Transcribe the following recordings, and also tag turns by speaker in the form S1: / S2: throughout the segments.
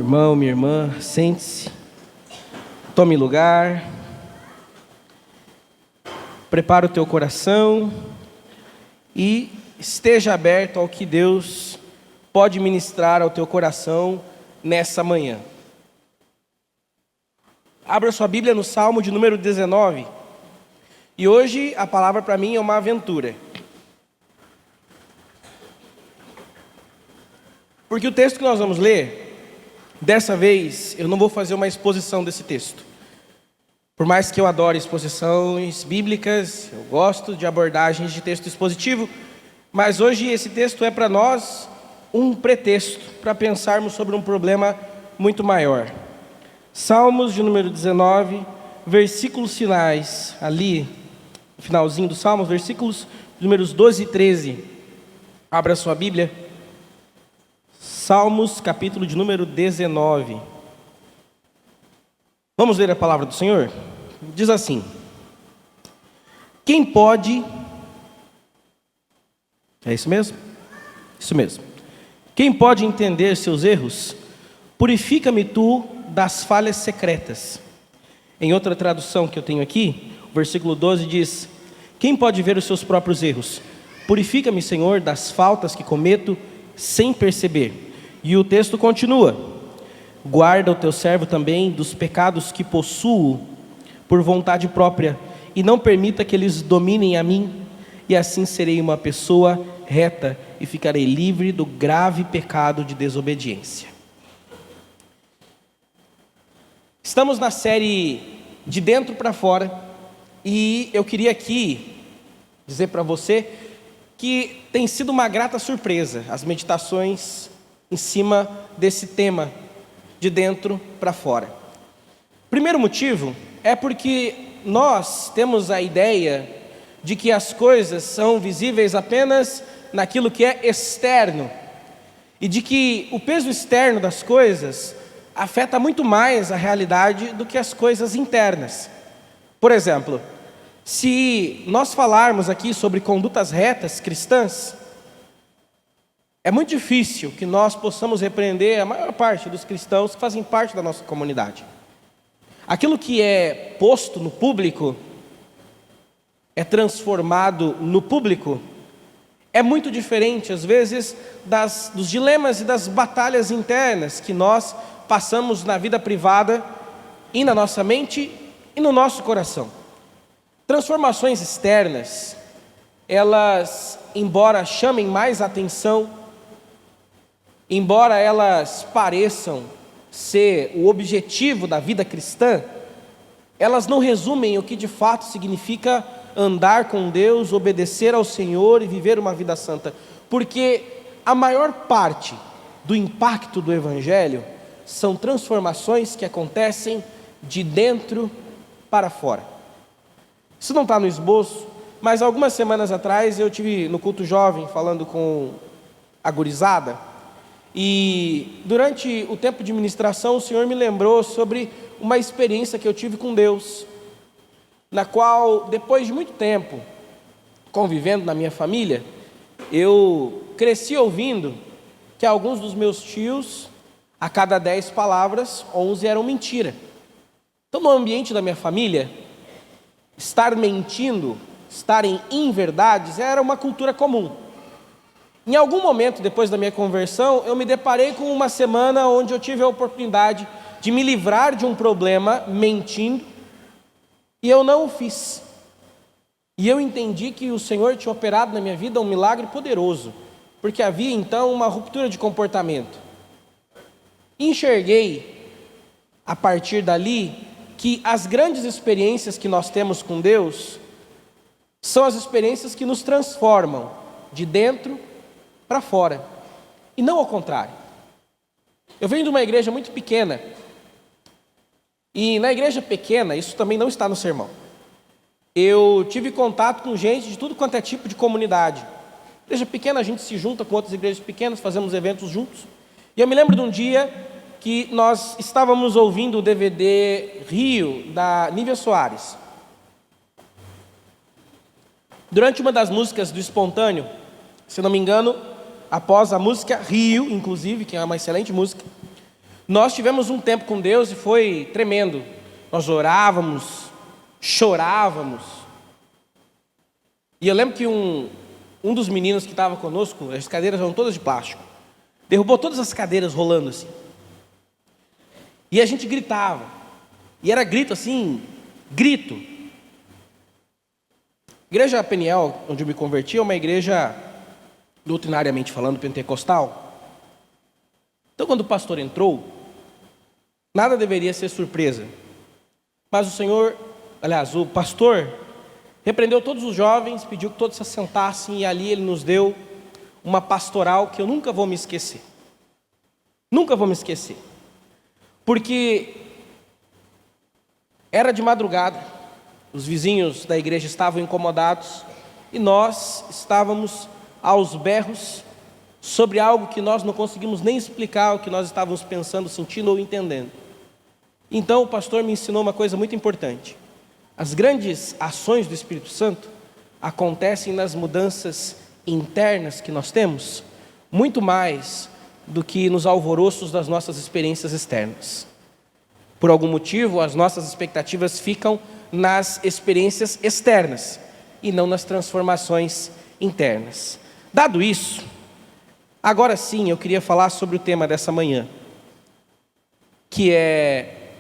S1: irmão, minha irmã, sente-se, tome lugar, prepara o teu coração e esteja aberto ao que Deus pode ministrar ao teu coração nessa manhã. Abra sua Bíblia no Salmo de número 19. E hoje a palavra para mim é uma aventura. Porque o texto que nós vamos ler, dessa vez eu não vou fazer uma exposição desse texto. Por mais que eu adore exposições bíblicas, eu gosto de abordagens de texto expositivo, mas hoje esse texto é para nós um pretexto para pensarmos sobre um problema muito maior. Salmos de número 19, versículos finais, ali, no finalzinho do Salmos, versículos números 12 e 13. Abra sua Bíblia. Salmos, capítulo de número 19. Vamos ler a palavra do Senhor? Diz assim: quem pode... É isso mesmo? Isso mesmo. Quem pode entender seus erros? Purifica-me tu das falhas secretas. Em outra tradução que eu tenho aqui, o versículo 12 diz: quem pode ver os seus próprios erros? Purifica-me, Senhor, das faltas que cometo sem perceber. E o texto continua: guarda o teu servo também dos pecados que possuo por vontade própria, e não permita que eles dominem a mim, e assim serei uma pessoa reta e ficarei livre do grave pecado de desobediência. Estamos na série De Dentro para Fora, e eu queria aqui dizer para você que tem sido uma grata surpresa as meditações em cima desse tema, de dentro para fora. Primeiro motivo é porque nós temos a ideia de que as coisas são visíveis apenas naquilo que é externo, e de que o peso externo das coisas afeta muito mais a realidade do que as coisas internas. Por exemplo, se nós falarmos aqui sobre condutas retas cristãs, é muito difícil que nós possamos repreender a maior parte dos cristãos que fazem parte da nossa comunidade. Aquilo que é posto no público, é transformado no público, é muito diferente, às vezes, dos dilemas e das batalhas internas que nós passamos na vida privada e na nossa mente e no nosso coração. Transformações externas, elas, embora chamem mais atenção, embora elas pareçam ser o objetivo da vida cristã, elas não resumem o que de fato significa andar com Deus, obedecer ao Senhor e viver uma vida santa. Porque a maior parte do impacto do Evangelho são transformações que acontecem de dentro para fora. Isso não está no esboço, mas algumas semanas atrás eu tive no culto jovem falando com a gurizada, e durante o tempo de ministração o Senhor me lembrou sobre uma experiência que eu tive com Deus, na qual, depois de muito tempo convivendo na minha família, eu cresci ouvindo que alguns dos meus tios, a cada 10 palavras, 11 eram mentira. Então, no ambiente da minha família, estar mentindo, estar em inverdades, era uma cultura comum. Em algum momento, depois da minha conversão, eu me deparei com uma semana onde eu tive a oportunidade de me livrar de um problema mentindo, e eu não o fiz. E eu entendi que o Senhor tinha operado na minha vida um milagre poderoso, porque havia então uma ruptura de comportamento. Enxerguei, a partir dali, que as grandes experiências que nós temos com Deus são as experiências que nos transformam de dentro para fora, e não ao contrário. Eu venho de uma igreja muito pequena, e na igreja pequena, isso também não está no sermão, eu tive contato com gente de tudo quanto é tipo de comunidade. Igreja pequena, a gente se junta com outras igrejas pequenas, fazemos eventos juntos, e eu me lembro de um dia que nós estávamos ouvindo o DVD Rio, da Nívia Soares. Durante uma das músicas do Espontâneo, se não me engano, após a música Rio, inclusive, que é uma excelente música, Nós tivemos um tempo com Deus e foi tremendo. Nós orávamos, chorávamos. E eu lembro que um dos meninos que estava conosco, as cadeiras eram todas de plástico, derrubou todas as cadeiras rolando assim. E a gente gritava. E era grito assim, grito. Igreja Peniel, onde eu me converti, é uma igreja, doutrinariamente falando, pentecostal. Então, quando o pastor entrou, nada deveria ser surpresa. Mas o pastor repreendeu todos os jovens, pediu que todos se assentassem, e ali ele nos deu uma pastoral que eu nunca vou me esquecer. Nunca vou me esquecer. Porque era de madrugada, os vizinhos da igreja estavam incomodados e nós estávamos aos berros sobre algo que nós não conseguimos nem explicar o que nós estávamos pensando, sentindo ou entendendo. Então o pastor me ensinou uma coisa muito importante. As grandes ações do Espírito Santo acontecem nas mudanças internas que nós temos, muito mais do que nos alvoroços das nossas experiências externas. Por algum motivo, as nossas expectativas ficam nas experiências externas e não nas transformações internas. Dado isso, agora sim eu queria falar sobre o tema dessa manhã, que é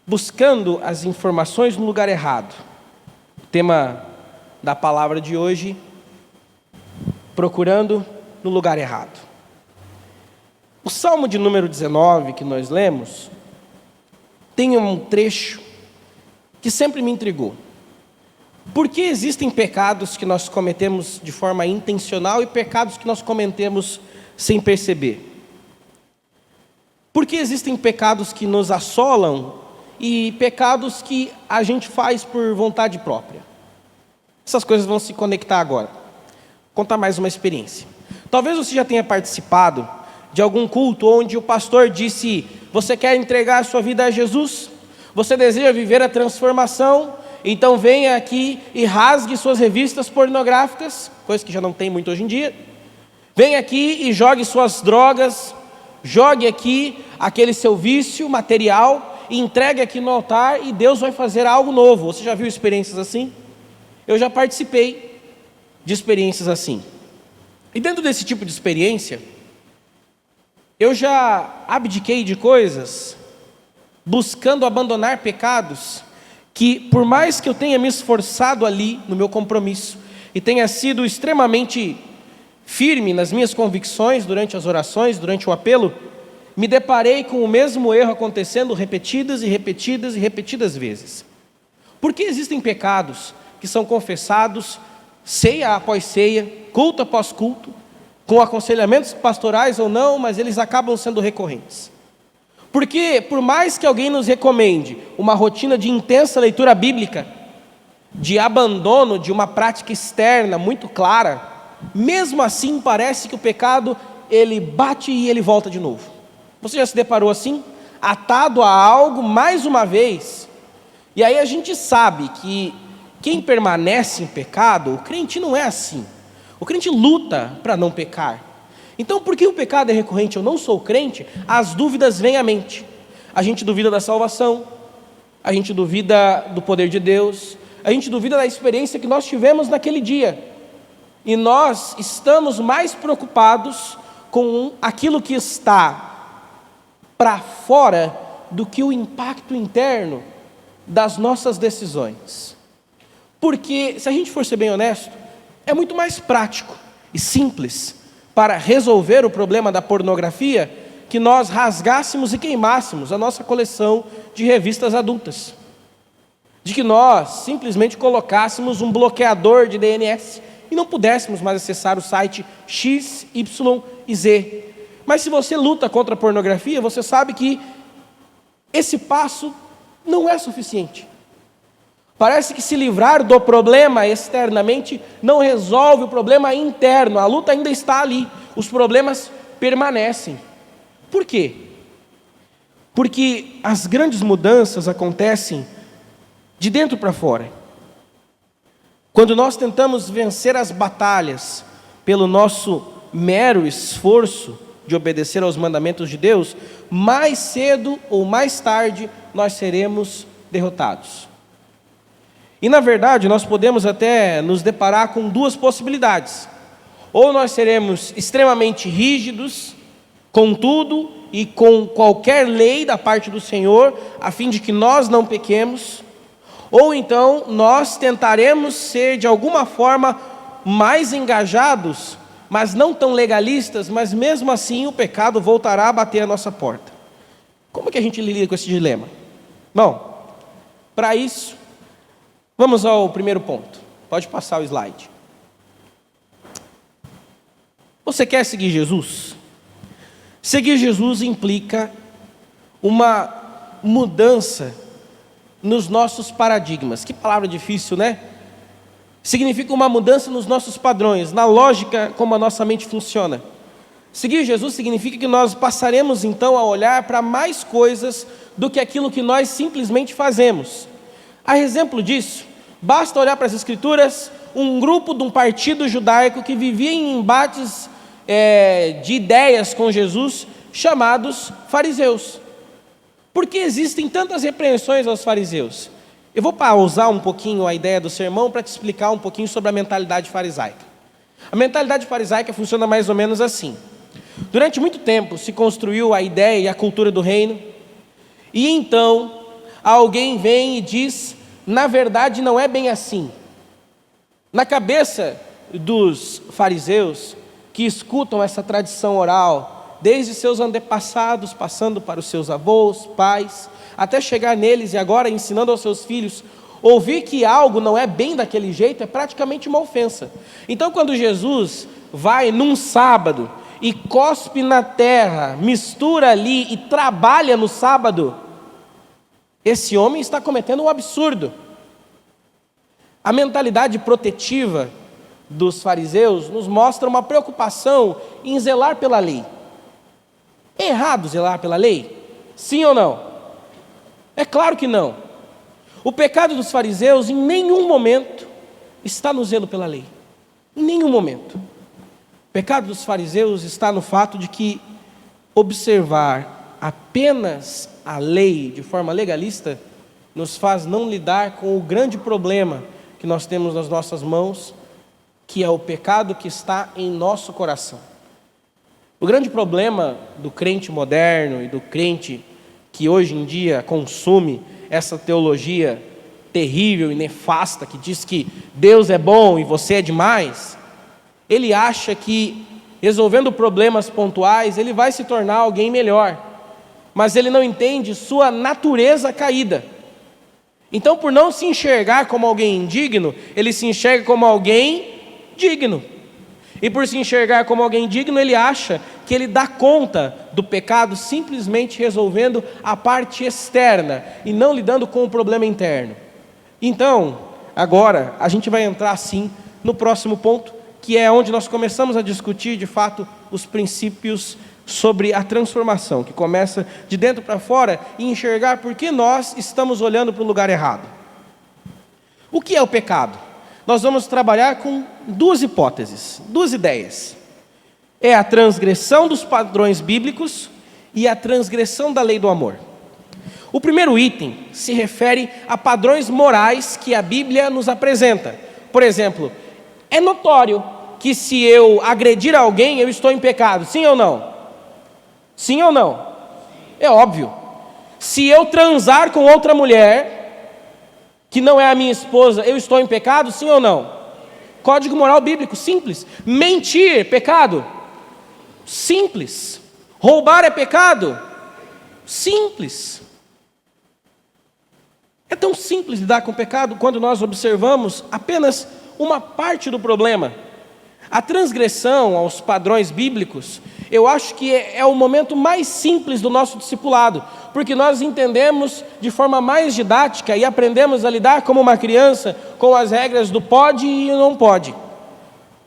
S1: buscando as informações no lugar errado. O tema da palavra de hoje, procurando no lugar errado. O Salmo de número 19 que nós lemos tem um trecho que sempre me intrigou. Por que existem pecados que nós cometemos de forma intencional e pecados que nós cometemos sem perceber? Por que existem pecados que nos assolam e pecados que a gente faz por vontade própria? Essas coisas vão se conectar agora. Vou contar mais uma experiência. Talvez você já tenha participado de algum culto onde o pastor disse: você quer entregar a sua vida a Jesus? Você deseja viver a transformação? Então venha aqui e rasgue suas revistas pornográficas, coisa que já não tem muito hoje em dia. Venha aqui e jogue suas drogas, jogue aqui aquele seu vício material e entregue aqui no altar e Deus vai fazer algo novo. Você já viu experiências assim? Eu já participei de experiências assim. E dentro desse tipo de experiência, eu já abdiquei de coisas, buscando abandonar pecados, que por mais que eu tenha me esforçado ali no meu compromisso, e tenha sido extremamente firme nas minhas convicções durante as orações, durante o apelo, me deparei com o mesmo erro acontecendo repetidas e repetidas e repetidas vezes. Porque existem pecados que são confessados ceia após ceia, culto após culto, com aconselhamentos pastorais ou não, mas eles acabam sendo recorrentes. Porque por mais que alguém nos recomende uma rotina de intensa leitura bíblica, de abandono de uma prática externa muito clara, mesmo assim parece que o pecado, ele bate e ele volta de novo. Você já se deparou assim? Atado a algo mais uma vez? E aí a gente sabe que quem permanece em pecado, o crente não é assim. O crente luta para não pecar. Então, por que o pecado é recorrente? Eu não sou crente, as dúvidas vêm à mente. A gente duvida da salvação, a gente duvida do poder de Deus, a gente duvida da experiência que nós tivemos naquele dia. E nós estamos mais preocupados com aquilo que está para fora do que o impacto interno das nossas decisões. Porque, se a gente for ser bem honesto, é muito mais prático e simples para resolver o problema da pornografia que nós rasgássemos e queimássemos a nossa coleção de revistas adultas. De que nós simplesmente colocássemos um bloqueador de DNS e não pudéssemos mais acessar o site X, Y e Z. Mas se você luta contra a pornografia, você sabe que esse passo não é suficiente. Parece que se livrar do problema externamente não resolve o problema interno. A luta ainda está ali. Os problemas permanecem. Por quê? Porque as grandes mudanças acontecem de dentro para fora. Quando nós tentamos vencer as batalhas pelo nosso mero esforço, de obedecer aos mandamentos de Deus, mais cedo ou mais tarde nós seremos derrotados. E na verdade nós podemos até nos deparar com duas possibilidades. Ou nós seremos extremamente rígidos com tudo e com qualquer lei da parte do Senhor, a fim de que nós não pequemos, ou então nós tentaremos ser de alguma forma mais engajados, mas não tão legalistas, mas mesmo assim o pecado voltará a bater a nossa porta. Como que a gente lida com esse dilema? Bom, para isso, vamos ao primeiro ponto. Pode passar o slide. Você quer seguir Jesus? Seguir Jesus implica uma mudança nos nossos paradigmas. Que palavra difícil, né? Significa uma mudança nos nossos padrões, na lógica como a nossa mente funciona. Seguir Jesus significa que nós passaremos então a olhar para mais coisas do que aquilo que nós simplesmente fazemos. A exemplo disso, basta olhar para as Escrituras, um grupo de um partido judaico que vivia em embates de ideias com Jesus, chamados fariseus. Por que existem tantas repreensões aos fariseus? Eu vou pausar um pouquinho a ideia do sermão para te explicar um pouquinho sobre a mentalidade farisaica. A mentalidade farisaica funciona mais ou menos assim. Durante muito tempo se construiu a ideia e a cultura do reino, e então alguém vem e diz, na verdade não é bem assim. Na cabeça dos fariseus, que escutam essa tradição oral, desde seus antepassados, passando para os seus avós, pais, até chegar neles e agora ensinando aos seus filhos, ouvir que algo não é bem daquele jeito é praticamente uma ofensa. Então quando Jesus vai num sábado e cospe na terra, mistura ali e trabalha no sábado, esse homem está cometendo um absurdo. A mentalidade protetiva dos fariseus nos mostra uma preocupação em zelar pela lei. É errado zelar pela lei? Sim ou não? É claro que não. O pecado dos fariseus em nenhum momento está no zelo pela lei. Em nenhum momento. O pecado dos fariseus está no fato de que observar apenas a lei de forma legalista nos faz não lidar com o grande problema que nós temos nas nossas mãos, que é o pecado que está em nosso coração. O grande problema do crente moderno e do crente que hoje em dia consome essa teologia terrível e nefasta, que diz que Deus é bom e você é demais, ele acha que resolvendo problemas pontuais, ele vai se tornar alguém melhor, mas ele não entende sua natureza caída. Então, por não se enxergar como alguém indigno, ele se enxerga como alguém digno. E por se enxergar como alguém digno, ele acha que ele dá conta do pecado simplesmente resolvendo a parte externa e não lidando com o problema interno. Então, agora, a gente vai entrar sim no próximo ponto, que é onde nós começamos a discutir de fato os princípios sobre a transformação, que começa de dentro para fora e enxergar por que nós estamos olhando para o lugar errado. O que é o pecado? Nós vamos trabalhar com duas hipóteses, duas ideias. É a transgressão dos padrões bíblicos e a transgressão da lei do amor. O primeiro item se refere a padrões morais que a Bíblia nos apresenta. Por exemplo, é notório que se eu agredir alguém, eu estou em pecado, sim ou não? Sim ou não? É óbvio. Se eu transar com outra mulher que não é a minha esposa, eu estou em pecado, sim ou não? Código moral bíblico, simples. Mentir, pecado? Simples. Roubar é pecado? Simples. É tão simples lidar com o pecado quando nós observamos apenas uma parte do problema. A transgressão aos padrões bíblicos, eu acho que é o momento mais simples do nosso discipulado, porque nós entendemos de forma mais didática e aprendemos a lidar como uma criança com as regras do pode e não pode.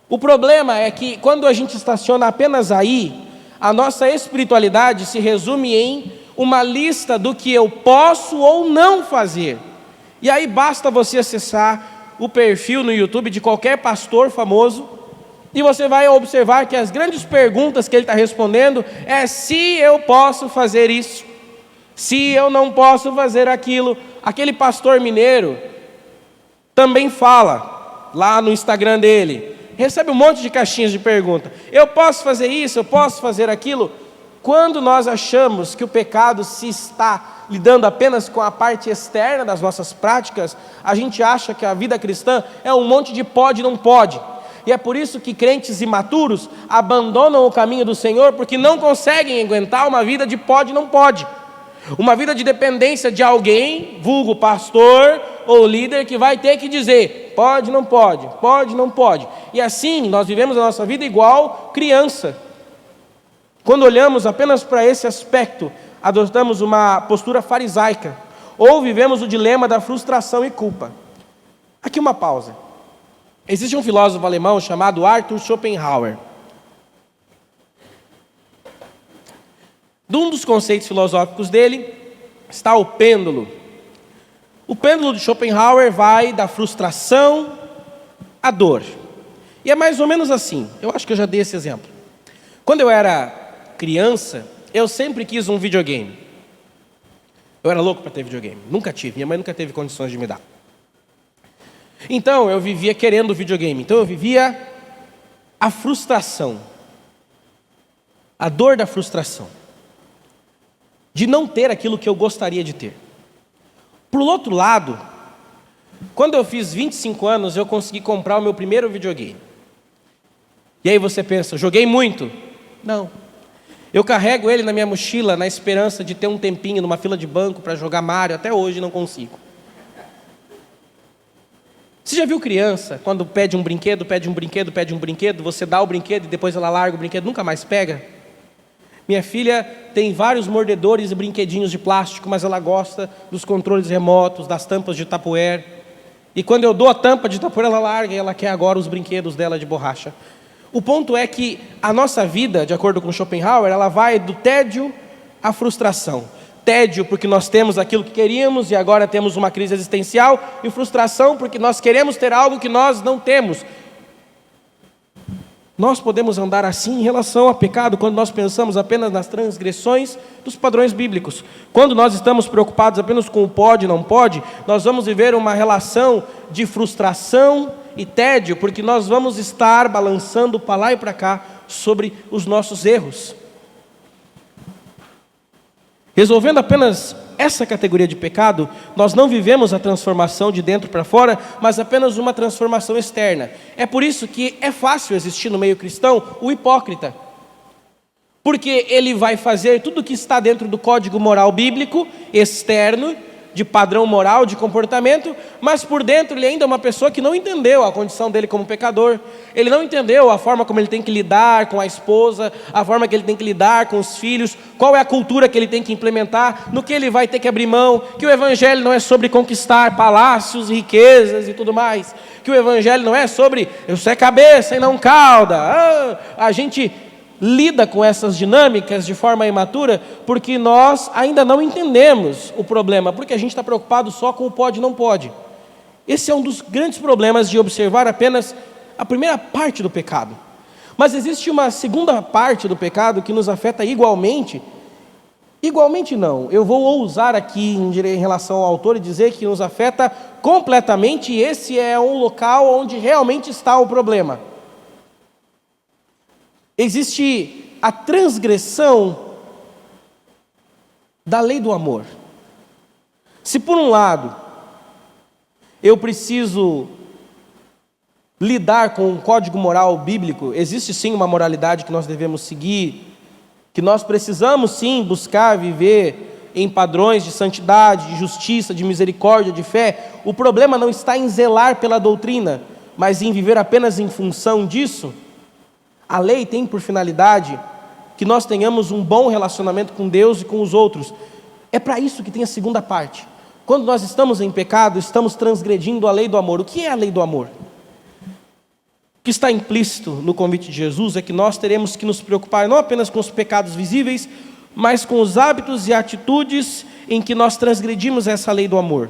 S1: O problema é que quando a gente estaciona apenas aí, a nossa espiritualidade se resume em uma lista do que eu posso ou não fazer. E aí basta você acessar o perfil no YouTube de qualquer pastor famoso E você vai observar que as grandes perguntas que ele está respondendo é se eu posso fazer isso, se eu não posso fazer aquilo. Aquele pastor mineiro também fala lá no Instagram dele, recebe um monte de caixinhas de pergunta. Eu posso fazer isso, eu posso fazer aquilo. Quando nós achamos que o pecado se está lidando apenas com a parte externa das nossas práticas, a gente acha que a vida cristã é um monte de pode e não pode. E é por isso que crentes imaturos abandonam o caminho do Senhor, porque não conseguem aguentar uma vida de pode e não pode. Uma vida de dependência de alguém, vulgo pastor ou líder, que vai ter que dizer pode, não pode, pode, não pode. E assim nós vivemos a nossa vida igual criança. Quando olhamos apenas para esse aspecto, adotamos uma postura farisaica, ou vivemos o dilema da frustração e culpa. Aqui uma pausa. Existe um filósofo alemão chamado Arthur Schopenhauer. Um dos conceitos filosóficos dele está o pêndulo. O pêndulo de Schopenhauer vai da frustração à dor. E é mais ou menos assim. Eu acho que eu já dei esse exemplo. Quando eu era criança, eu sempre quis um videogame. Eu era louco para ter videogame. Nunca tive. Minha mãe nunca teve condições de me dar. Então eu vivia querendo videogame. Então eu vivia a frustração. A dor da frustração. De não ter aquilo que eu gostaria de ter. Por outro lado, quando eu fiz 25 anos, eu consegui comprar o meu primeiro videogame. E aí você pensa, joguei muito? Não. Eu carrego ele na minha mochila na esperança de ter um tempinho numa fila de banco para jogar Mario. Até hoje não consigo. Você já viu criança, quando pede um brinquedo, você dá o brinquedo e depois ela larga o brinquedo, nunca mais pega? Minha filha tem vários mordedores e brinquedinhos de plástico, mas ela gosta dos controles remotos, das tampas de Tupperware. E quando eu dou a tampa de Tupperware, ela larga e ela quer agora os brinquedos dela de borracha. O ponto é que a nossa vida, de acordo com Schopenhauer, ela vai do tédio à frustração. Tédio porque nós temos aquilo que queríamos e agora temos uma crise existencial, e frustração porque nós queremos ter algo que nós não temos. Nós podemos andar assim em relação ao pecado quando nós pensamos apenas nas transgressões dos padrões bíblicos. Quando nós estamos preocupados apenas com o pode e não pode, nós vamos viver uma relação de frustração e tédio, porque nós vamos estar balançando para lá e para cá sobre os nossos erros. Resolvendo apenas essa categoria de pecado, nós não vivemos a transformação de dentro para fora, mas apenas uma transformação externa. É por isso que é fácil existir no meio cristão o hipócrita. Porque ele vai fazer tudo o que está dentro do código moral bíblico, externo, de padrão moral, de comportamento, mas por dentro ele ainda é uma pessoa que não entendeu a condição dele como pecador. Ele não entendeu a forma como ele tem que lidar com a esposa, a forma que ele tem que lidar com os filhos, qual é a cultura que ele tem que implementar, no que ele vai ter que abrir mão, que o evangelho não é sobre conquistar palácios, riquezas e tudo mais, que o evangelho não é sobre eu sou cabeça e não cauda. A gente lida com essas dinâmicas de forma imatura porque nós ainda não entendemos o problema, porque a gente está preocupado só com o pode e não pode. Esse é um dos grandes problemas de observar apenas a primeira parte do pecado. Mas existe uma segunda parte do pecado que nos afeta igualmente. Igualmente não, eu vou ousar aqui em relação ao autor e dizer que nos afeta completamente, e esse é um local onde realmente está o problema. Existe a transgressão da lei do amor. Se por um lado eu preciso lidar com um código moral bíblico, existe sim uma moralidade que nós devemos seguir, que nós precisamos sim buscar viver em padrões de santidade, de justiça, de misericórdia, de fé. O problema não está em zelar pela doutrina, mas em viver apenas em função disso. A lei tem por finalidade que nós tenhamos um bom relacionamento com Deus e com os outros. É para isso que tem a segunda parte. Quando nós estamos em pecado, estamos transgredindo a lei do amor. O que é a lei do amor? O que está implícito no convite de Jesus é que nós teremos que nos preocupar não apenas com os pecados visíveis, mas com os hábitos e atitudes em que nós transgredimos essa lei do amor.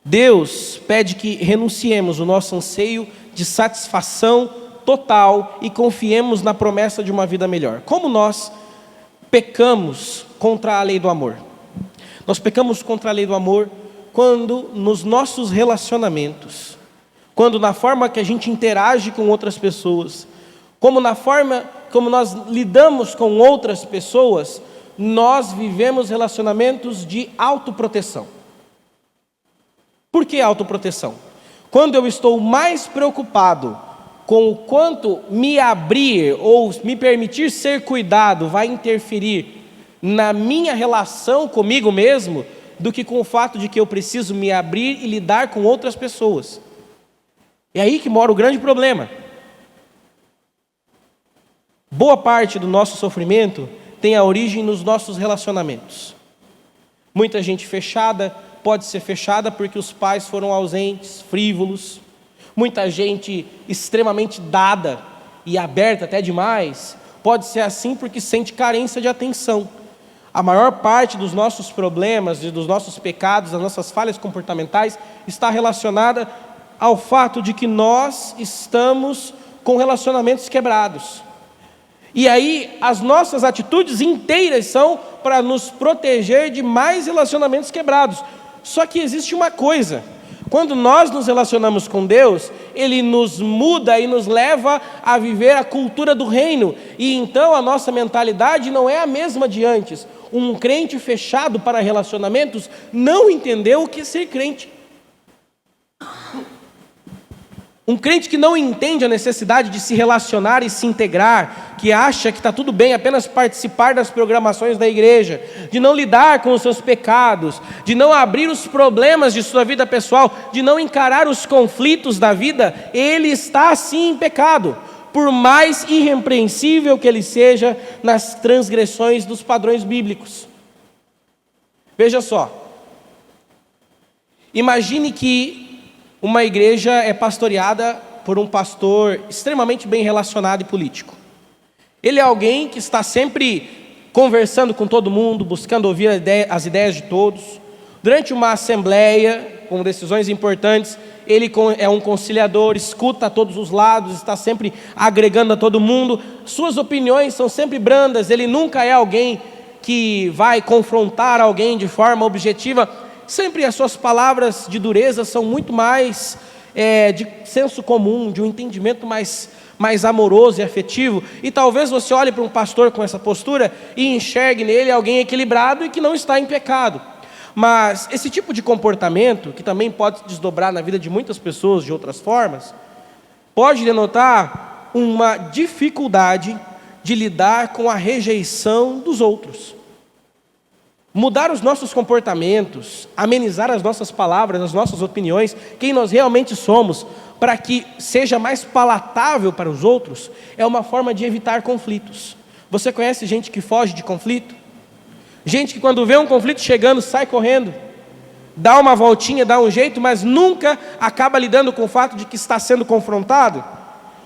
S1: Deus pede que renunciemos o nosso anseio de satisfação total e confiemos na promessa de uma vida melhor. Como nós pecamos contra a lei do amor? Nós pecamos contra a lei do amor quando nos nossos relacionamentos, quando na forma que a gente interage com outras pessoas, como na forma como nós lidamos com outras pessoas, nós vivemos relacionamentos de autoproteção. Por que autoproteção? Quando eu estou mais preocupado com o quanto me abrir ou me permitir ser cuidado vai interferir na minha relação comigo mesmo, do que com o fato de que eu preciso me abrir e lidar com outras pessoas. É aí que mora o grande problema. Boa parte do nosso sofrimento tem a origem nos nossos relacionamentos. Muita gente fechada pode ser fechada porque os pais foram ausentes, frívolos. Muita gente extremamente dada e aberta até demais pode ser assim porque sente carência de atenção. A maior parte dos nossos problemas, dos nossos pecados, das nossas falhas comportamentais está relacionada ao fato de que nós estamos com relacionamentos quebrados. E aí as nossas atitudes inteiras são para nos proteger de mais relacionamentos quebrados. Só que existe uma coisa: quando nós nos relacionamos com Deus, Ele nos muda e nos leva a viver a cultura do reino. E então a nossa mentalidade não é a mesma de antes. Um crente fechado para relacionamentos não entendeu o que é ser crente. Um crente que não entende a necessidade de se relacionar e se integrar, que acha que está tudo bem apenas participar das programações da igreja, de não lidar com os seus pecados, de não abrir os problemas de sua vida pessoal, de não encarar os conflitos da vida, ele está sim em pecado, por mais irrepreensível que ele seja nas transgressões dos padrões bíblicos. Veja só, imagine que uma igreja é pastoreada por um pastor extremamente bem relacionado e político. Ele é alguém que está sempre conversando com todo mundo, buscando ouvir as ideias de todos. Durante uma assembleia, com decisões importantes, ele é um conciliador, escuta a todos os lados, está sempre agregando a todo mundo. Suas opiniões são sempre brandas, ele nunca é alguém que vai confrontar alguém de forma objetiva. Sempre as suas palavras de dureza são muito mais de senso comum, de um entendimento mais amoroso e afetivo. E talvez você olhe para um pastor com essa postura e enxergue nele alguém equilibrado e que não está em pecado. Mas esse tipo de comportamento, que também pode se desdobrar na vida de muitas pessoas de outras formas, pode denotar uma dificuldade de lidar com a rejeição dos outros. Mudar os nossos comportamentos, amenizar as nossas palavras, as nossas opiniões, quem nós realmente somos, para que seja mais palatável para os outros, é uma forma de evitar conflitos. Você conhece gente que foge de conflito? Gente que quando vê um conflito chegando, sai correndo, dá uma voltinha, dá um jeito, mas nunca acaba lidando com o fato de que está sendo confrontado?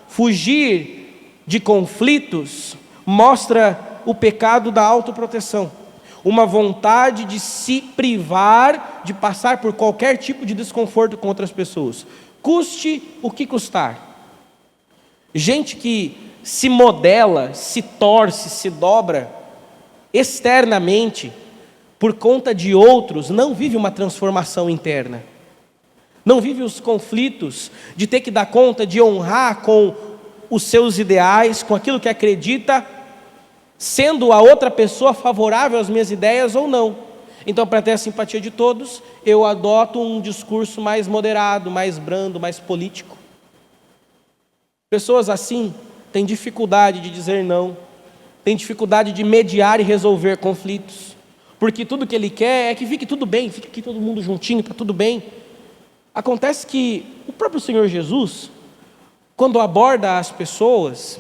S1: Fugir de conflitos mostra o pecado da autoproteção. Uma vontade de se privar de passar por qualquer tipo de desconforto com outras pessoas, custe o que custar. Gente que se modela, se torce, se dobra externamente por conta de outros, não vive uma transformação interna, não vive os conflitos de ter que dar conta de honrar com os seus ideais, com aquilo que acredita, sendo a outra pessoa favorável às minhas ideias ou não. Então, para ter a simpatia de todos, eu adoto um discurso mais moderado, mais brando, mais político. Pessoas assim têm dificuldade de dizer não, têm dificuldade de mediar e resolver conflitos, porque tudo que ele quer é que fique tudo bem, fique aqui todo mundo juntinho, está tudo bem. Acontece que o próprio Senhor Jesus, quando aborda as pessoas,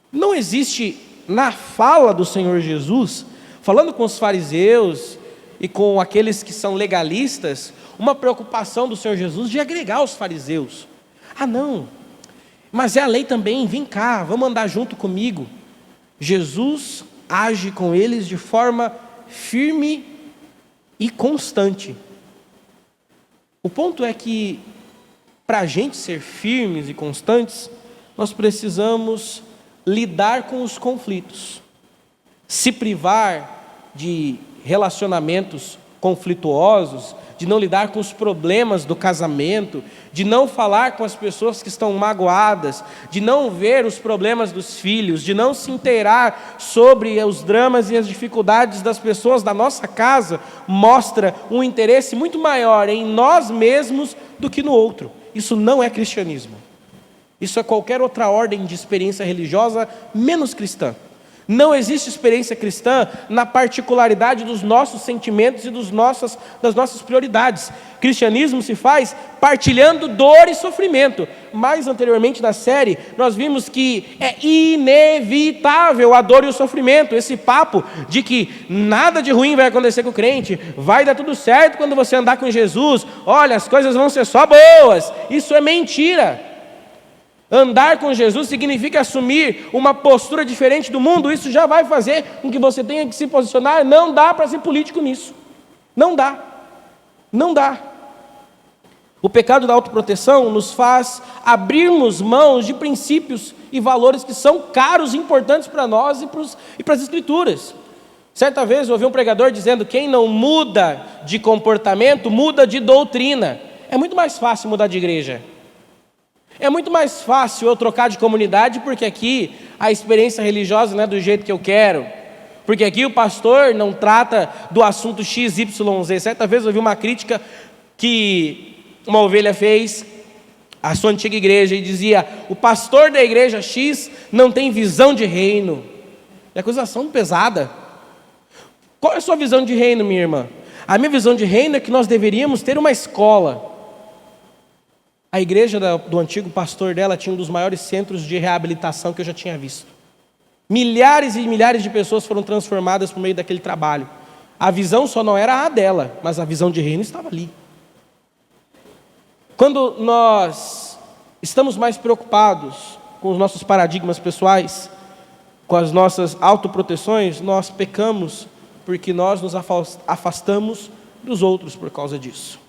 S1: não existe na fala do Senhor Jesus, falando com os fariseus e com aqueles que são legalistas, uma preocupação do Senhor Jesus de agregar os fariseus. Ah não, mas é a lei também, vem cá, vamos andar junto comigo. Jesus age com eles de forma firme e constante. O ponto é que para a gente ser firmes e constantes, nós precisamos lidar com os conflitos. Se privar de relacionamentos conflituosos, de não lidar com os problemas do casamento, de não falar com as pessoas que estão magoadas, de não ver os problemas dos filhos, de não se inteirar sobre os dramas e as dificuldades das pessoas da nossa casa, mostra um interesse muito maior em nós mesmos do que no outro. Isso não é cristianismo. Isso é qualquer outra ordem de experiência religiosa menos cristã. Não existe experiência cristã na particularidade dos nossos sentimentos e das nossas prioridades. Cristianismo se faz partilhando dor e sofrimento. Mais anteriormente na série, nós vimos que é inevitável a dor e o sofrimento. Esse papo de que nada de ruim vai acontecer com o crente, vai dar tudo certo quando você andar com Jesus, olha, as coisas vão ser só boas. Isso é mentira. Andar com Jesus significa assumir uma postura diferente do mundo. Isso já vai fazer com que você tenha que se posicionar. Não dá para ser político nisso. Não dá. Não dá. O pecado da autoproteção nos faz abrirmos mãos de princípios e valores que são caros e importantes para nós e para as Escrituras. Certa vez eu ouvi um pregador dizendo: quem não muda de comportamento, muda de doutrina. É muito mais fácil mudar de igreja. É muito mais fácil eu trocar de comunidade, porque aqui a experiência religiosa não é do jeito que eu quero, porque aqui o pastor não trata do assunto XYZ. Certa vez eu ouvi uma crítica que uma ovelha fez à sua antiga igreja e dizia: o pastor da igreja X não tem visão de reino. É acusação pesada. Qual é a sua visão de reino, minha irmã? A minha visão de reino é que nós deveríamos ter uma escola. A igreja do antigo pastor dela tinha um dos maiores centros de reabilitação que eu já tinha visto. Milhares e milhares de pessoas foram transformadas por meio daquele trabalho. A visão só não era a dela, mas a visão de reino estava ali. Quando nós estamos mais preocupados com os nossos paradigmas pessoais, com as nossas autoproteções, nós pecamos porque nós nos afastamos dos outros por causa disso.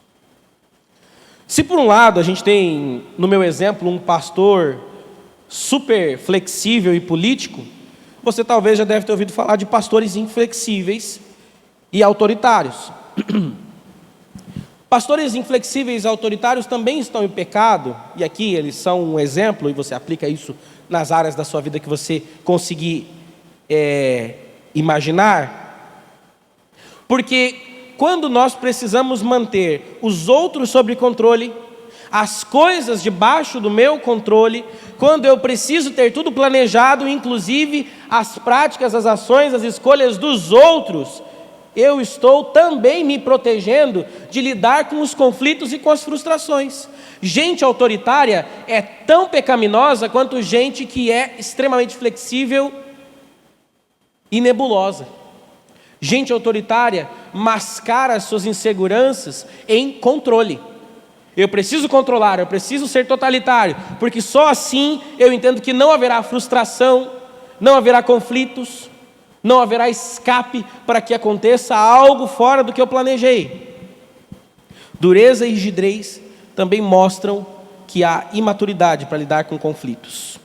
S1: Se por um lado a gente tem, no meu exemplo, um pastor super flexível e político, você talvez já deve ter ouvido falar de pastores inflexíveis e autoritários. Pastores inflexíveis e autoritários também estão em pecado, e aqui eles são um exemplo, e você aplica isso nas áreas da sua vida que você conseguir imaginar, porque quando nós precisamos manter os outros sob controle, as coisas debaixo do meu controle, quando eu preciso ter tudo planejado, inclusive as práticas, as ações, as escolhas dos outros, eu estou também me protegendo de lidar com os conflitos e com as frustrações. Gente autoritária é tão pecaminosa quanto gente que é extremamente flexível e nebulosa. Gente autoritária mascara as suas inseguranças em controle. Eu preciso controlar, eu preciso ser totalitário, porque só assim eu entendo que não haverá frustração, não haverá conflitos, não haverá escape para que aconteça algo fora do que eu planejei. Dureza e rigidez também mostram que há imaturidade para lidar com conflitos.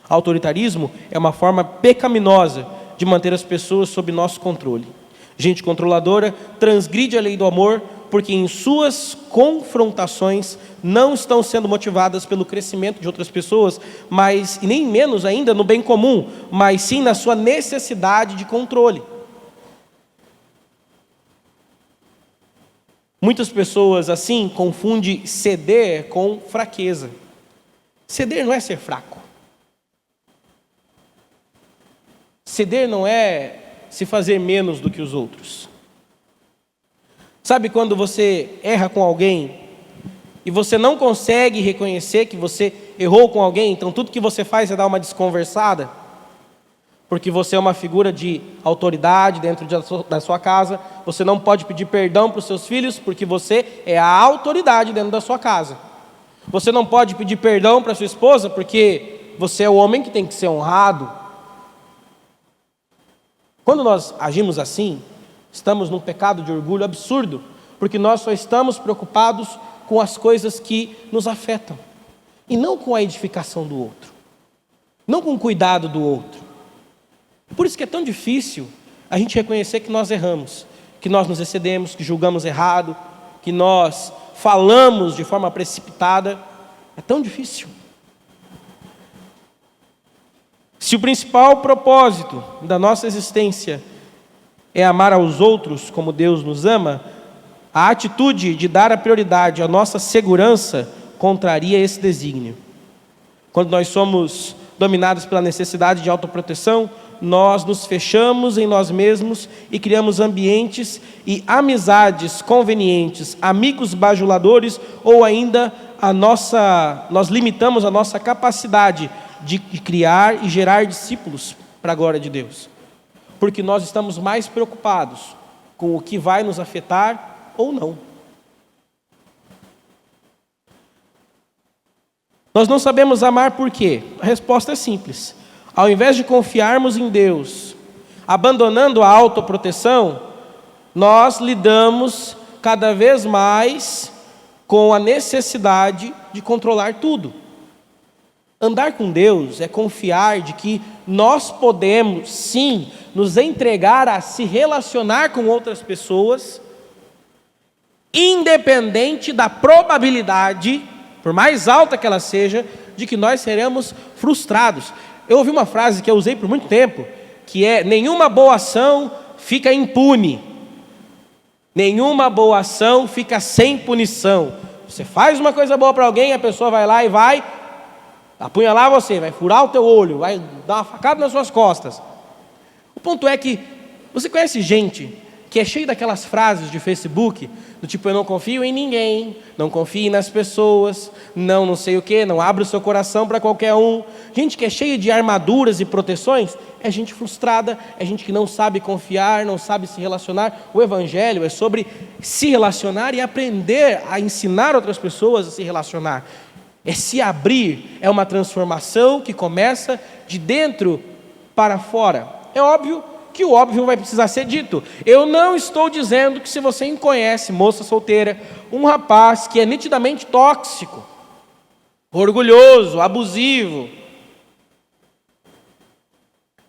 S1: Autoritarismo é uma forma pecaminosa de manter as pessoas sob nosso controle. Gente controladora transgride a lei do amor porque em suas confrontações não estão sendo motivadas pelo crescimento de outras pessoas, mas e nem menos ainda no bem comum, mas sim na sua necessidade de controle. Muitas pessoas assim confundem ceder com fraqueza. Ceder não é ser fraco. Ceder não é se fazer menos do que os outros. Sabe quando você erra com alguém e você não consegue reconhecer que você errou com alguém, então tudo que você faz é dar uma desconversada? Porque você é uma figura de autoridade dentro da sua casa, você não pode pedir perdão para os seus filhos porque você é a autoridade dentro da sua casa. Você não pode pedir perdão para sua esposa porque você é o homem que tem que ser honrado. Quando nós agimos assim, estamos num pecado de orgulho absurdo, porque nós só estamos preocupados com as coisas que nos afetam, e não com a edificação do outro, não com o cuidado do outro. Por isso que é tão difícil a gente reconhecer que nós erramos, que nós nos excedemos, que julgamos errado, que nós falamos de forma precipitada. É tão difícil. Se o principal propósito da nossa existência é amar aos outros como Deus nos ama, a atitude de dar a prioridade à nossa segurança contraria esse desígnio. Quando nós somos dominados pela necessidade de autoproteção, nós nos fechamos em nós mesmos e criamos ambientes e amizades convenientes, amigos bajuladores, ou ainda nós limitamos a nossa capacidade de criar e gerar discípulos para a glória de Deus, porque nós estamos mais preocupados com o que vai nos afetar ou não. Nós não sabemos amar por quê? A resposta é simples. Ao invés de confiarmos em Deus, abandonando a autoproteção, nós lidamos cada vez mais com a necessidade de controlar tudo. Andar com Deus é confiar de que nós podemos, sim, nos entregar a se relacionar com outras pessoas, independente da probabilidade, por mais alta que ela seja, de que nós seremos frustrados. Eu ouvi uma frase que eu usei por muito tempo, que é: nenhuma boa ação fica impune, nenhuma boa ação fica sem punição. Você faz uma coisa boa para alguém, a pessoa vai lá e vai apunhalar você, vai furar o teu olho, vai dar uma facada nas suas costas. O ponto é que você conhece gente que é cheio daquelas frases de Facebook, do tipo: eu não confio em ninguém, não confie nas pessoas, não sei o que, não abre o seu coração para qualquer um. Gente que é cheia de armaduras e proteções, é gente frustrada, é gente que não sabe confiar, não sabe se relacionar. O Evangelho é sobre se relacionar e aprender a ensinar outras pessoas a se relacionar. É se abrir, é uma transformação que começa de dentro para fora. É óbvio que o óbvio vai precisar ser dito. Eu não estou dizendo que se você conhece, moça solteira, um rapaz que é nitidamente tóxico, orgulhoso, abusivo,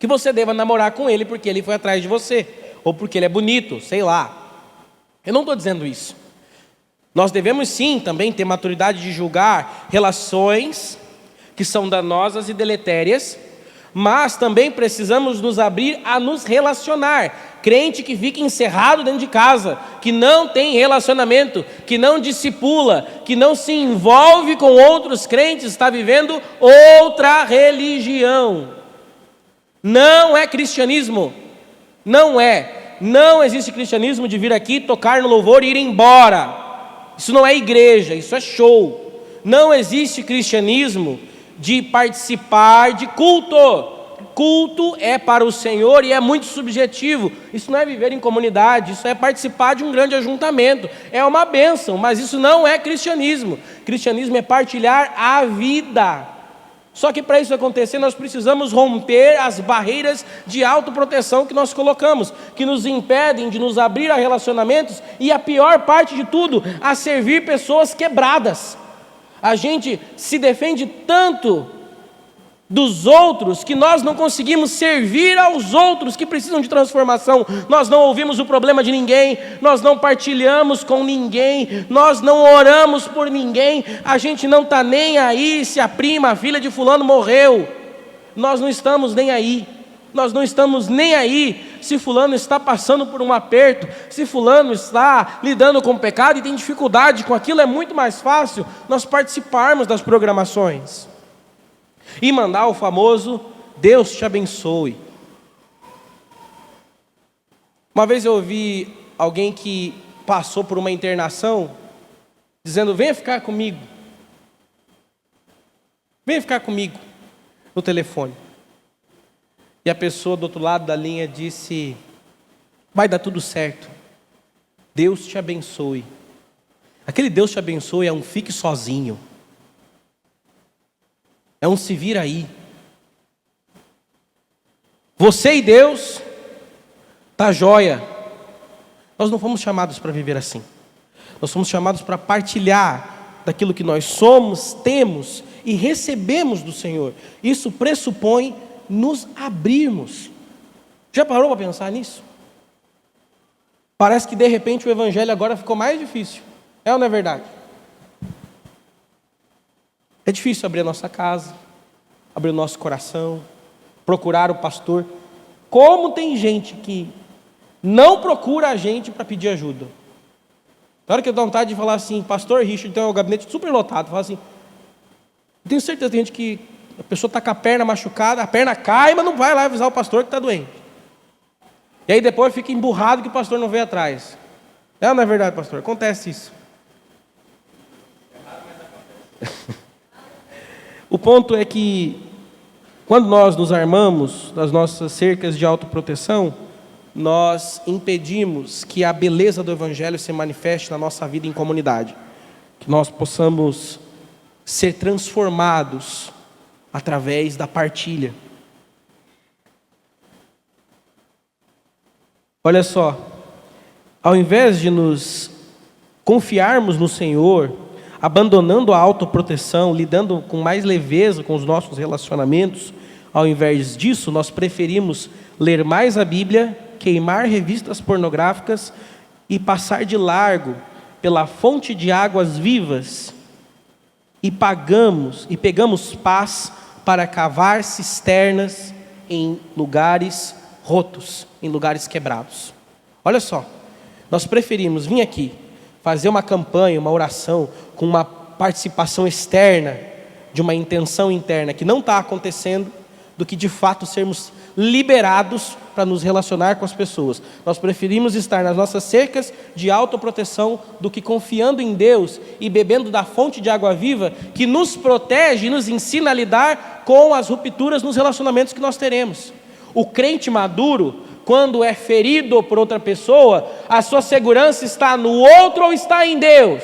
S1: que você deva namorar com ele porque ele foi atrás de você, ou porque ele é bonito, sei lá. Eu não estou dizendo isso. Nós devemos sim também ter maturidade de julgar relações que são danosas e deletérias, mas também precisamos nos abrir a nos relacionar. Crente que fica encerrado dentro de casa, que não tem relacionamento, que não discipula, que não se envolve com outros crentes, está vivendo outra religião. Não é cristianismo. Não é. Não existe cristianismo de vir aqui, tocar no louvor e ir embora. Isso não é igreja, isso é show. Não existe cristianismo de participar de culto. Culto é para o Senhor e é muito subjetivo. Isso não é viver em comunidade, isso é participar de um grande ajuntamento. É uma bênção, mas isso não é cristianismo. Cristianismo é partilhar a vida. Só que para isso acontecer, nós precisamos romper as barreiras de autoproteção que nós colocamos, que nos impedem de nos abrir a relacionamentos e, a pior parte de tudo, a servir pessoas quebradas. A gente se defende tanto dos outros que nós não conseguimos servir aos outros que precisam de transformação. Nós não ouvimos o problema de ninguém, nós não partilhamos com ninguém, nós não oramos por ninguém, a gente não está nem aí se a prima, a filha de fulano morreu. Nós não estamos nem aí. Nós não estamos nem aí se fulano está passando por um aperto, se fulano está lidando com o pecado e tem dificuldade com aquilo. É muito mais fácil nós participarmos das programações e mandar o famoso Deus te abençoe. Uma vez eu ouvi alguém que passou por uma internação dizendo: venha ficar comigo, venha ficar comigo, no telefone. E a pessoa do outro lado da linha disse: vai dar tudo certo, Deus te abençoe. Aquele Deus te abençoe é um fique sozinho, é um se vira aí. Você e Deus, tá jóia. Nós não fomos chamados para viver assim. Nós somos chamados para partilhar daquilo que nós somos, temos e recebemos do Senhor. Isso pressupõe nos abrirmos. Já parou para pensar nisso? Parece que de repente o evangelho agora ficou mais difícil. É ou não é verdade? É difícil abrir a nossa casa, abrir o nosso coração, procurar o pastor. Como tem gente que não procura a gente para pedir ajuda. Na hora que eu dou vontade de falar assim, pastor Richard, tem um gabinete super lotado, fala assim, eu tenho certeza que tem gente que a pessoa está com a perna machucada, a perna cai, mas não vai lá avisar o pastor que está doente. E aí depois fica emburrado que o pastor não veio atrás. É ou não é verdade, pastor? Acontece isso. O ponto é que, quando nós nos armamos das nossas cercas de autoproteção, nós impedimos que a beleza do Evangelho se manifeste na nossa vida em comunidade. Que nós possamos ser transformados através da partilha. Olha só, ao invés de nos confiarmos no Senhor, abandonando a autoproteção, lidando com mais leveza com os nossos relacionamentos, ao invés disso, nós preferimos ler mais a Bíblia, queimar revistas pornográficas e passar de largo pela fonte de águas vivas e pegamos paz para cavar cisternas em lugares rotos, em lugares quebrados. Olha só, nós preferimos vir aqui, fazer uma campanha, uma oração, com uma participação externa, de uma intenção interna que não está acontecendo, do que de fato sermos liberados para nos relacionar com as pessoas. Nós preferimos estar nas nossas cercas de autoproteção do que confiando em Deus e bebendo da fonte de água viva que nos protege e nos ensina a lidar com as rupturas nos relacionamentos que nós teremos. O crente maduro, quando é ferido por outra pessoa, a sua segurança está no outro ou está em Deus?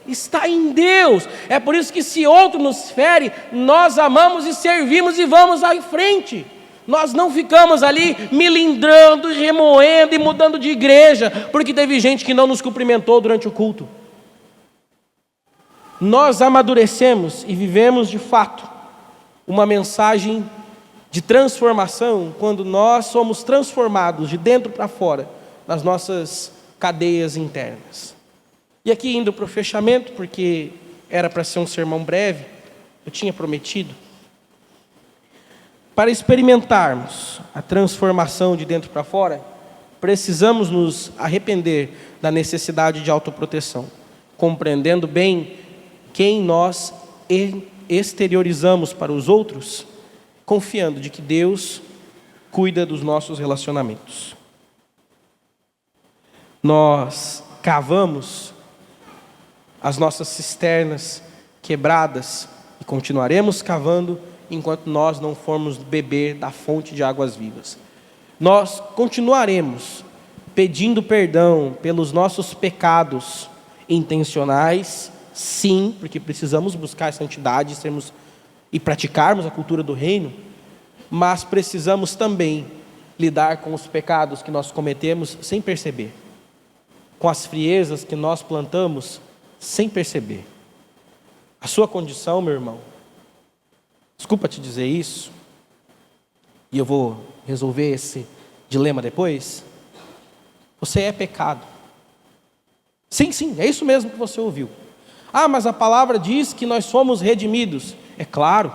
S1: Está em Deus. É por isso que se outro nos fere, nós amamos e servimos e vamos à frente. Nós não ficamos ali milindrando, remoendo e mudando de igreja, porque teve gente que não nos cumprimentou durante o culto. Nós amadurecemos e vivemos de fato uma mensagem de transformação quando nós somos transformados de dentro para fora nas nossas cadeias internas. E aqui indo para o fechamento, porque era para ser um sermão breve, eu tinha prometido. Para experimentarmos a transformação de dentro para fora, precisamos nos arrepender da necessidade de autoproteção, compreendendo bem quem nós exteriorizamos para os outros, confiando de que Deus cuida dos nossos relacionamentos. Nós cavamos as nossas cisternas quebradas e continuaremos cavando enquanto nós não formos beber da fonte de águas vivas. Nós continuaremos pedindo perdão pelos nossos pecados intencionais, sim, porque precisamos buscar santidade e praticarmos a cultura do reino, mas precisamos também lidar com os pecados que nós cometemos sem perceber, com as friezas que nós plantamos sem perceber. A sua condição, meu irmão, desculpa te dizer isso, e eu vou resolver esse dilema depois. Você é pecado. Sim, é isso mesmo que você ouviu. Ah, mas a palavra diz que nós fomos redimidos. É claro,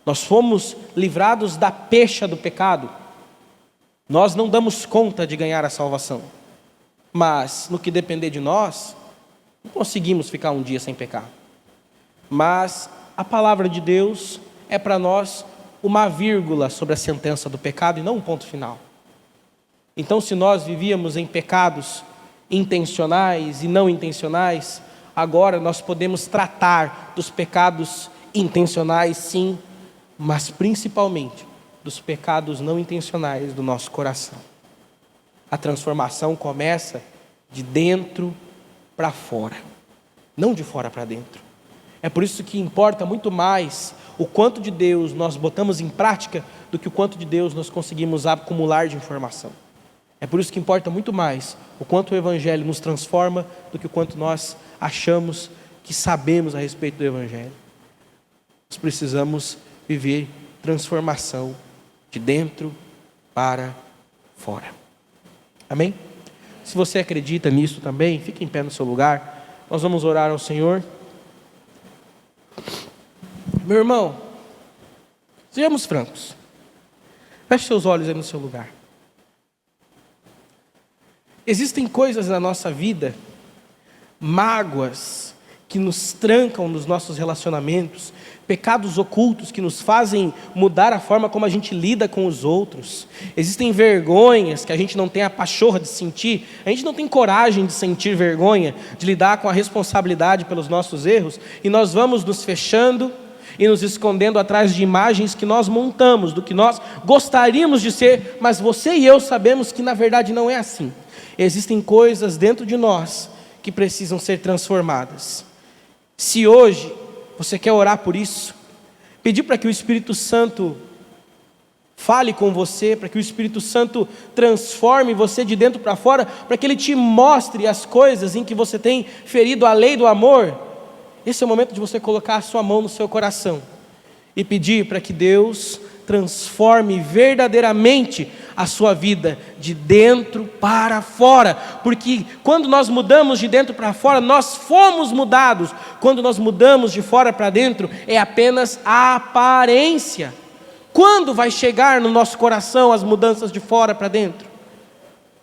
S1: nós fomos livrados da pecha do pecado. Nós não damos conta de ganhar a salvação, mas no que depender de nós, não conseguimos ficar um dia sem pecar. Mas a palavra de Deus é para nós uma vírgula sobre a sentença do pecado e não um ponto final. Então, se nós vivíamos em pecados intencionais e não intencionais, agora nós podemos tratar dos pecados intencionais, sim, mas principalmente dos pecados não intencionais do nosso coração. A transformação começa de dentro para fora, não de fora para dentro. É por isso que importa muito mais o quanto de Deus nós botamos em prática do que o quanto de Deus nós conseguimos acumular de informação. É por isso que importa muito mais o quanto o Evangelho nos transforma do que o quanto nós achamos que sabemos a respeito do Evangelho. Nós precisamos viver transformação de dentro para fora. Amém? Se você acredita nisso também, fique em pé no seu lugar. Nós vamos orar ao Senhor. Meu irmão, sejamos francos. Feche seus olhos aí no seu lugar. Existem coisas na nossa vida, mágoas que nos trancam nos nossos relacionamentos, pecados ocultos que nos fazem mudar a forma como a gente lida com os outros. Existem vergonhas que a gente não tem a pachorra de sentir, a gente não tem coragem de sentir vergonha, de lidar com a responsabilidade pelos nossos erros, e nós vamos nos fechando e nos escondendo atrás de imagens que nós montamos, do que nós gostaríamos de ser, mas você e eu sabemos que na verdade não é assim. Existem coisas dentro de nós que precisam ser transformadas. Se hoje você quer orar por isso, pedir para que o Espírito Santo fale com você, para que o Espírito Santo transforme você de dentro para fora, para que Ele te mostre as coisas em que você tem ferido a lei do amor, esse é o momento de você colocar a sua mão no seu coração e pedir para que Deus transforme verdadeiramente a sua vida de dentro para fora, porque quando nós mudamos de dentro para fora, nós fomos mudados. Quando nós mudamos de fora para dentro, é apenas a aparência. Quando vai chegar no nosso coração as mudanças de fora para dentro?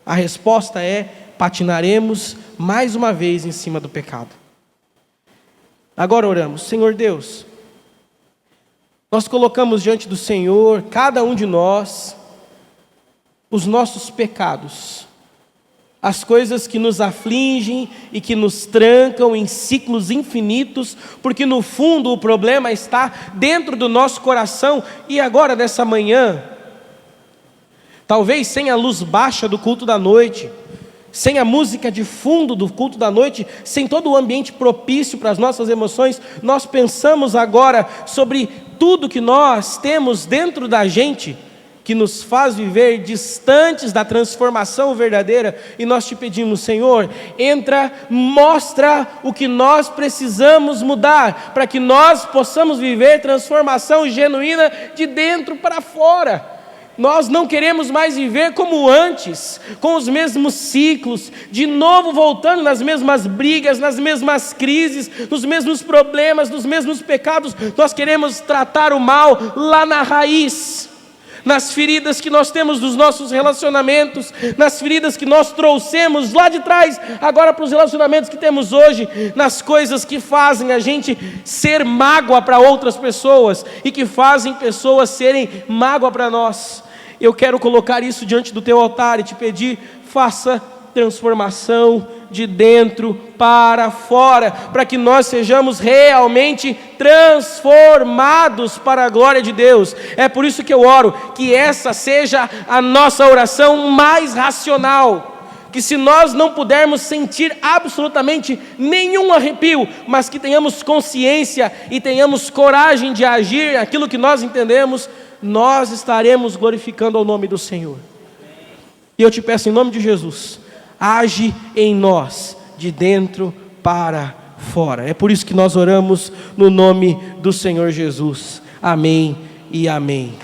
S1: A resposta é: patinaremos mais uma vez em cima do pecado. Agora oramos. Senhor Deus, nós colocamos diante do Senhor, cada um de nós, os nossos pecados, as coisas que nos afligem e que nos trancam em ciclos infinitos, porque no fundo o problema está dentro do nosso coração. E agora nessa manhã, talvez sem a luz baixa do culto da noite, sem a música de fundo do culto da noite, sem todo o ambiente propício para as nossas emoções, nós pensamos agora sobre tudo que nós temos dentro da gente, que nos faz viver distantes da transformação verdadeira, e nós te pedimos: Senhor, entra, mostra o que nós precisamos mudar, para que nós possamos viver transformação genuína de dentro para fora. Nós não queremos mais viver como antes, com os mesmos ciclos, de novo voltando nas mesmas brigas, nas mesmas crises, nos mesmos problemas, nos mesmos pecados. Nós queremos tratar o mal lá na raiz, nas feridas que nós temos dos nossos relacionamentos, nas feridas que nós trouxemos lá de trás, agora para os relacionamentos que temos hoje, nas coisas que fazem a gente ser mágoa para outras pessoas e que fazem pessoas serem mágoa para nós. Eu quero colocar isso diante do teu altar e te pedir: faça transformação de dentro para fora, para que nós sejamos realmente transformados para a glória de Deus. É por isso que eu oro, que essa seja a nossa oração mais racional, que se nós não pudermos sentir absolutamente nenhum arrepio, mas que tenhamos consciência e tenhamos coragem de agir aquilo que nós entendemos, nós estaremos glorificando ao nome do Senhor. E eu te peço em nome de Jesus, age em nós, de dentro para fora. É por isso que nós oramos no nome do Senhor Jesus. Amém e amém.